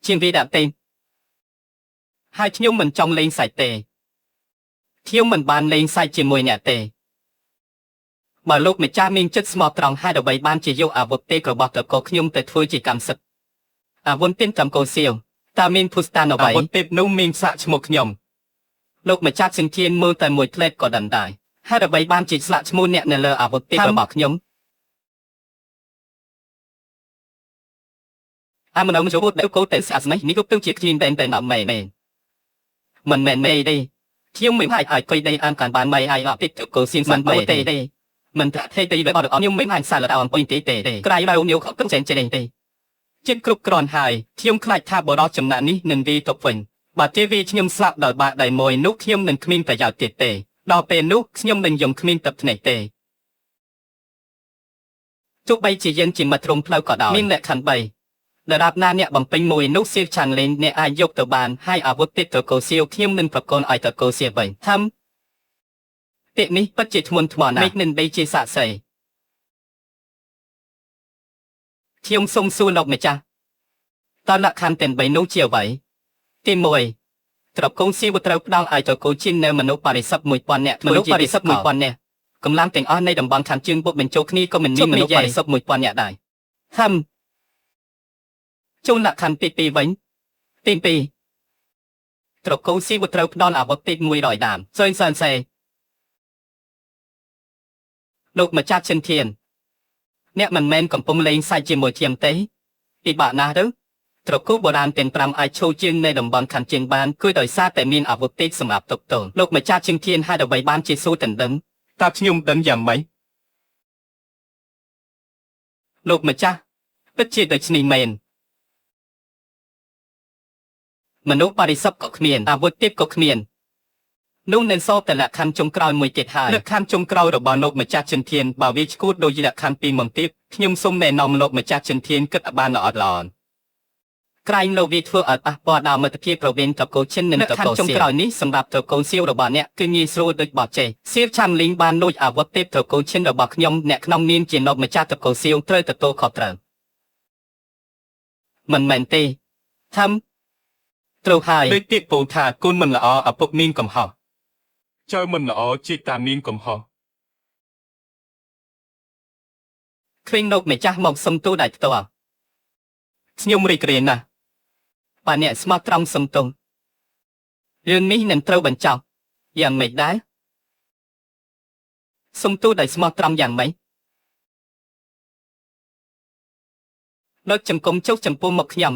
ជាងវាដាក់ទេហើយខ្ញុំមិនចង់លេងសាច់ទេខ្ញុំមិនបានលេងសាច់ជាមួយអ្នកទេបើលោកម្ចាស់មានចិត្តស្មោះត្រង់ហើយដើម្បីបានជាយកអាវុធទេរបស់តកខ្ញុំទៅធ្វើជាកម្មសិទ្ធិអាវុធទេចំកោសៀវតើមានភូស្តានអ្វីអាវុធទេនោះមានសាក់ឈ្មោះខ្ញុំលោកម្ចាស់សិនធានមើលតែមួយផ្លែតក៏ដណ្ដែរហើយដើម្បីបានជាស្លាកឈ្មោះអ្នកនៅលើអាវុធទេរបស់ខ្ញុំអាមនុស្សចូលទៅកោទៅសាសនានេះក៏ទៅជាខ្ញុំតែណាមែនមិនមែនទេខ្ញុំមិនឲ្យកុយដីអានកាន់បានមិនឲ្យអត់តិចកោសៀងមិនទេមិនថាទេទេបើអត់ខ្ញុំមិនអាចសាឡអពុយទេក្រៃបើខ្ញុំខកទៅចេញទេចិត្តគ្រប់គ្រាន់ហើយខ្ញុំខ្លាចថាបរោះចំណាក់នេះនឹងវាទៅវិញបើទេវាខ្ញុំស្លាប់ដល់បាក់ដៃមួយនោះខ្ញុំនឹងគ្មានប្រយោជន៍ទៀតទេដល់ពេលនោះខ្ញុំនឹងយំគ្មានទឹកភ្នែកទេទោះបីជាយើងជាមិត្តរួមផ្លូវក៏ដោយមានលក្ខខណ្ឌ3ដរាបណាអ្នកបំពេញមួយនោះសៀវឆាន់លេងអ្នកអាចយកទៅបានហើយអាវុធទេតកោសៀវខ្ញុំនឹងប្រកូនឲ្យតកោសៀវវិញធំទេនេះពិតជាធ្ងន់ធ្ងរណាស់មិនបីជាសាក់សីខ្ញុំសូមសួរលោកម្ចាស់តើលក្ខខណ្ឌទាំង3នោះជាអ្វីទី1ត្រកូលសៀវត្រូវផ្ដល់ឲ្យតកូជានៅមនុស្សបរិស័ទ 1000 នាក់មនុស្សបរិស័ទ 1000 នាក់កម្លាំងទាំងអស់នៃតំបន់ខាងជើងពុកបញ្ចូលគ្នាក៏មិនមានមនុស្សបរិស័ទ 1000 នាក់ដែរហឹមចូលលក្ខខណ្ឌទី2វិញទី2ត្រកូលសៀវត្រូវផ្ដល់អាវុធទេ100 ដាមសើសេលោកម្ចាស់ចិនធានអ្នកមិនមែនកំពុងលេងសាច់ជាមួយជាងទេពិបាកណាស់ទៅត្រកូលបុរាណទាំង5អាចឈោជើងនៅតំបន់ខាងជើងបានគឺដោយសារតែមានអាវុធទេសម្រាប់ទប់ទល់លោកម្ចាស់ចិនធានហើយដើម្បីបានជាស៊ូដណ្ដឹងតើខ្ញុំដឹងយ៉ាងម៉េចលោកម្ចាស់ពិតជាដូច្នេះមែនមនុស្សបរិសុទ្ធក៏គ្មានអាវុធទេក៏គ្មាននោះនៅសល់តែលក្ខខណ្ឌចុងក្រោយមួយទៀតហើយលក្ខខណ្ឌចុងក្រោយរបស់លោកម្ចាស់ចិនធានបើវាឈួតដោយលក្ខខណ្ឌ2មកទៀតខ្ញុំសូមណែនាំលោកម្ចាស់ចិនធានគិតឲ្យបានល្អក្រែងលោកវាធ្វើឲ្យប៉ះពាល់ដល់មិត្តភាពរវាងតកូលចិននិងតកូលសៀវលក្ខខណ្ឌចុងក្រោយនេះសម្រាប់តកូលសៀវរបស់អ្នកគឺងាយស្រួលដូចបោះចេសៀវឆាន់លីងបានលួចអាវុធទេតកូលចិនរបស់ខ្ញុំអ្នកក្នុងនាមជាលោកម្ចាស់តកូលសៀវត្រូវទទួលខុសត្រូវមិនមែនទេធំត្រូវហើយដូចទៀតពូថាគុណមិនល្អឪពុកមានកំហុសចៅមិនល្អជាតាមានកំហុសឃើញលោកម្ចាស់មកសុំទូដៃផ្ទាល់ខ្ញុំរីករាយណាស់បាទអ្នកស្មោះត្រង់សុំទោសរឿងនេះនឹងត្រូវបញ្ចប់យ៉ាងម៉េចដែរសុំទូដៃស្មោះត្រង់យ៉ាងម៉េចលើកចំគុំចុះចំពោះមុខខ្ញុំ